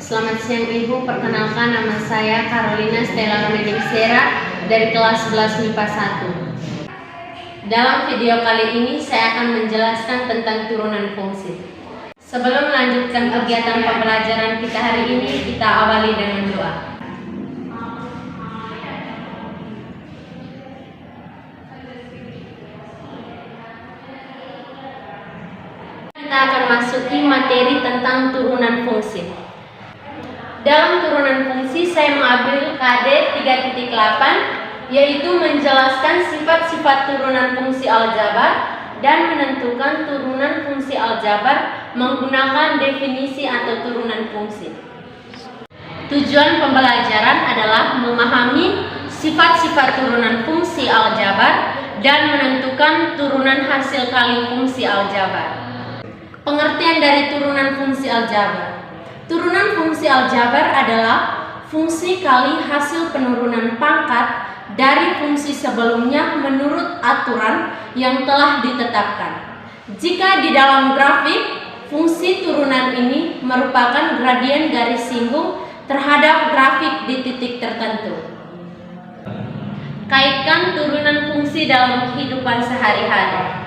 Selamat siang Ibu, perkenalkan nama saya Carolina Stella Romeningsera dari kelas 11 MIPA 1. Dalam video kali ini saya akan menjelaskan tentang turunan fungsi. Sebelum melanjutkan kegiatan pembelajaran kita hari ini, kita awali dengan doa. Kita akan masuki materi tentang turunan fungsi. Dalam turunan fungsi saya mengambil KD 3.8, yaitu menjelaskan sifat-sifat turunan fungsi aljabar dan menentukan turunan fungsi aljabar menggunakan definisi atau turunan fungsi. Tujuan pembelajaran adalah memahami sifat-sifat turunan fungsi aljabar dan menentukan turunan hasil kali fungsi aljabar. Pengertian dari turunan fungsi aljabar. Turunan fungsi aljabar adalah fungsi kali hasil penurunan pangkat dari fungsi sebelumnya menurut aturan yang telah ditetapkan. Jika di dalam grafik, fungsi turunan ini merupakan gradien garis singgung terhadap grafik di titik tertentu. Kaitkan turunan fungsi dalam kehidupan sehari-hari.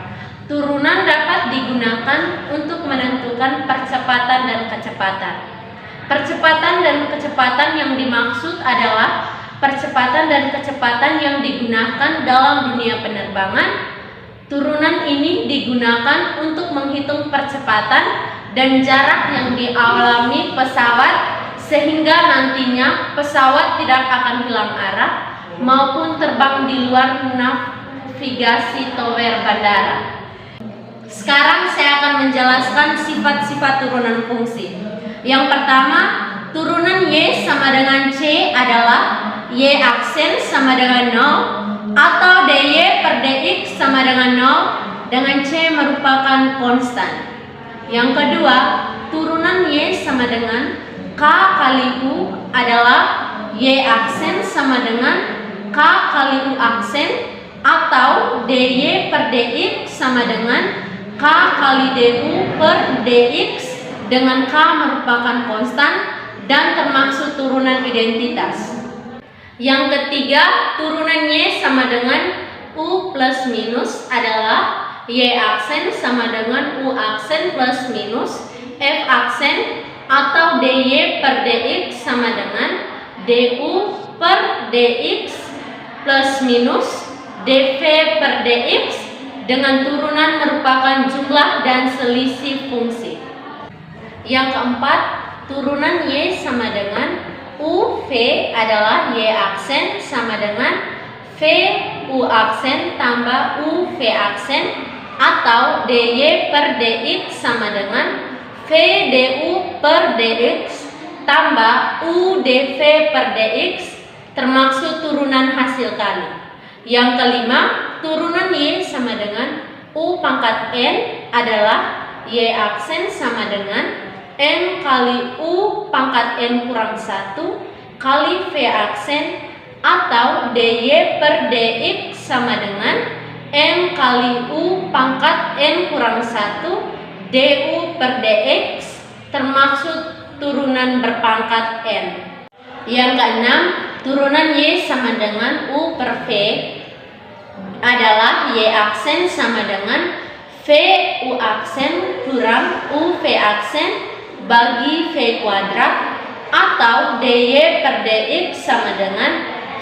Turunan dapat digunakan untuk menentukan percepatan dan kecepatan. Percepatan dan kecepatan yang dimaksud adalah percepatan dan kecepatan yang digunakan dalam dunia penerbangan. Turunan ini digunakan untuk menghitung percepatan dan jarak yang dialami pesawat sehingga nantinya pesawat tidak akan hilang arah maupun terbang di luar navigasi tower bandara. Sekarang saya akan menjelaskan sifat-sifat turunan fungsi. Yang pertama, turunan Y sama dengan C adalah Y aksen sama dengan 0 atau DY per DX sama dengan 0 dengan C merupakan konstan. Yang kedua, turunan Y sama dengan K kali U adalah Y aksen sama dengan K kali U aksen atau DY per DX sama dengan K kali DU per DX dengan K merupakan konstan dan termasuk turunan identitas. Yang ketiga, turunan Y sama dengan U plus minus adalah Y aksen sama dengan U aksen plus minus F aksen atau DY per DX sama dengan DU per DX plus minus DV per DX dengan turunan merupakan jumlah dan selisih fungsi. Yang keempat, turunan Y sama dengan UV adalah Y aksen sama dengan V U aksen tambah UV aksen atau DY per DX sama dengan V DU per DX tambah U DV per DX termasuk turunan hasil kali. Yang kelima, turunan Y sama dengan U pangkat N adalah Y aksen sama dengan N kali U pangkat N kurang 1 kali V aksen atau DY per DX sama dengan N kali U pangkat N kurang 1 DU per DX termasuk turunan berpangkat N. Yang keenam, turunan Y sama dengan U per V adalah Y aksen sama dengan V U aksen kurang U V aksen bagi V kuadrat atau DY per DX sama dengan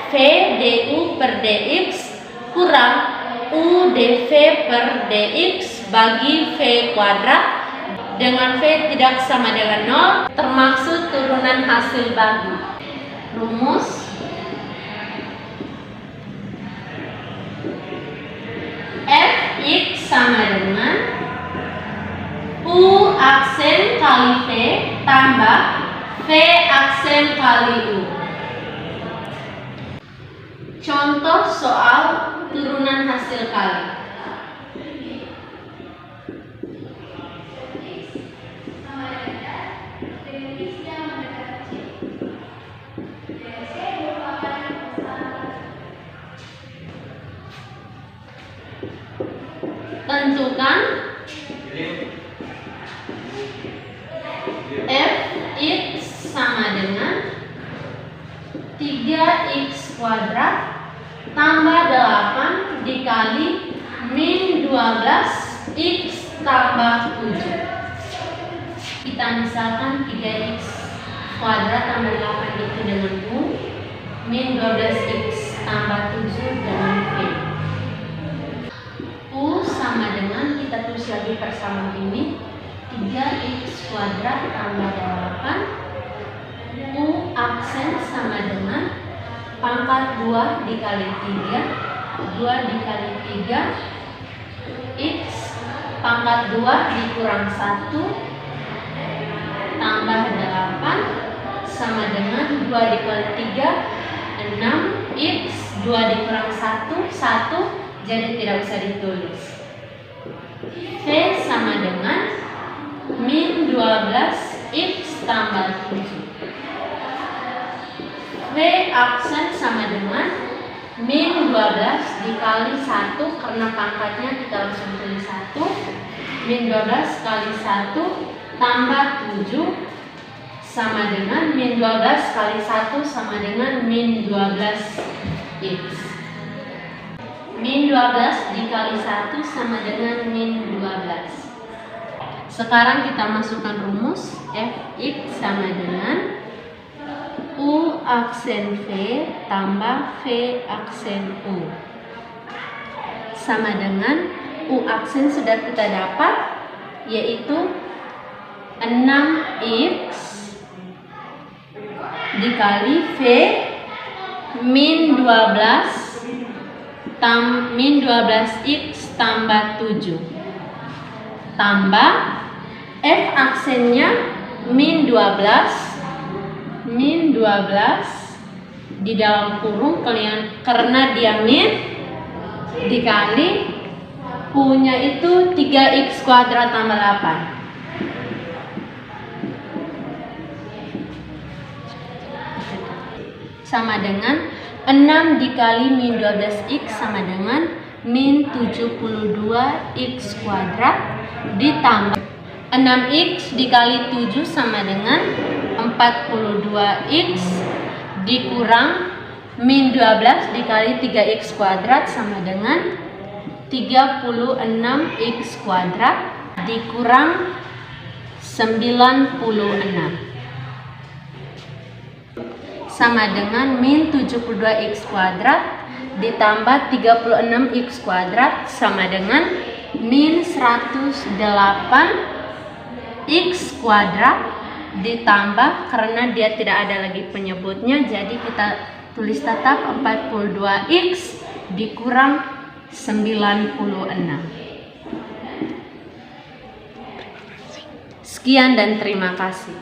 V DU per DX kurang U DV per DX bagi V kuadrat dengan V tidak sama dengan 0 termasuk turunan hasil bagi. Rumus Fx sama dengan U aksen kali V tambah V aksen kali U. Contoh soal turunan hasil kali. Tentukan Fx sama 3x kuadrat tambah 8 dikali min 12x tambah 7. Kita misalkan 3x kuadrat tambah 8 itu dengan U, min 12x tambah 7 dengan V. U sama dengan, kita tulis lagi persamaan ini, 3x kuadrat tambah 8, U aksen sama dengan pangkat 2 dikali 3, 2 dikali 3, x pangkat 2 dikurang 1 tambah 8 sama dengan 2 dikali 3, 6, x 2 dikurang 1, 1, jadi tidak usah ditulis. V sama dengan min 12x tambah 7. V aksen sama dengan min 12 dikali 1, karena pangkatnya kita langsung tulis 1, min 12 kali 1 tambah 7 sama dengan min 12 kali 1 sama dengan min 12x. Min 12 dikali 1 sama dengan min 12. Sekarang kita masukkan rumus, fx sama dengan U aksen V tambah V aksen U sama dengan U aksen sudah kita dapat, yaitu 6x dikali V min 12x tambah 7 tambah F aksennya min 12 di dalam kurung karena dia min dikali U-nya itu 3x kuadrat tambah 8 sama dengan 6 dikali min 12x sama dengan min 72x kuadrat ditambah 6x dikali 7 sama dengan 42x dikurang min 12 dikali 3x kuadrat sama dengan 36x kuadrat dikurang 96 sama dengan min 72x kuadrat ditambah 36x kuadrat sama dengan min 108 x kuadrat ditambah, karena dia tidak ada lagi penyebutnya, jadi kita tulis tetap 42x dikurang 96. Sekian dan terima kasih.